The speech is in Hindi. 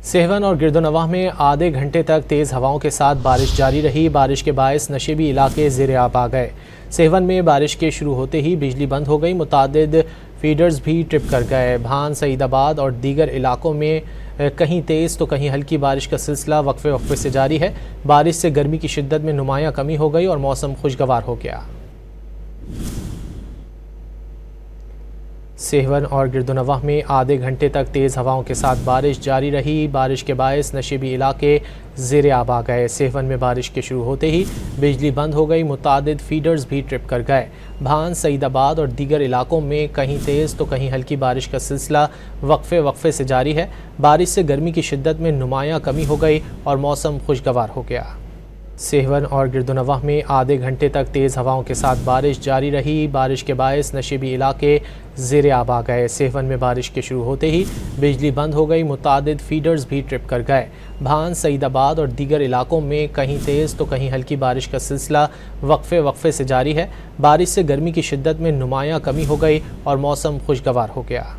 सेहवन और गिरदोनवाह में आधे घंटे तक तेज़ हवाओं के साथ बारिश जारी रही। बारिश के बायस नशेबी इलाके ज़ेरे आब आ गए। सेहवन में बारिश के शुरू होते ही बिजली बंद हो गई। मुतादिद फीडर्स भी ट्रिप कर गए। भान, सईदाबाद और दीगर इलाकों में कहीं तेज़ तो कहीं हल्की बारिश का सिलसिला वक्फे वक्फे से जारी है। बारिश से गर्मी की शिद्दत में नुमायां कमी हो गई और मौसम खुशगवार हो गया। सेहवन और गिरदोनवाह में आधे घंटे तक तेज़ हवाओं के साथ बारिश जारी रही। बारिश के बायस नशेबी इलाके ज़ेरे आब आ गए। सेहवन में बारिश के शुरू होते ही बिजली बंद हो गई। मुतादिद फीडर्स भी ट्रिप कर गए। भान, सईदाबाद और दीगर इलाकों में कहीं तेज़ तो कहीं हल्की बारिश का सिलसिला वक्फे वक्फे से जारी है। बारिश से गर्मी की शिद्दत में नुमायां कमी हो गई और मौसम खुशगवार हो गया। सेहवन और गिरदोनवाह में आधे घंटे तक तेज़ हवाओं के साथ बारिश जारी रही। बारिश के बायस नशेबी इलाके ज़ेरे आब आ गए। सेहवन में बारिश के शुरू होते ही बिजली बंद हो गई। मुतादिद फीडर्स भी ट्रिप कर गए। भान, सईदाबाद और दीगर इलाकों में कहीं तेज़ तो कहीं हल्की बारिश का सिलसिला वक्फे वक्फे से जारी है। बारिश से गर्मी की शिद्दत में नुमायां कमी हो गई और मौसम खुशगवार हो गया।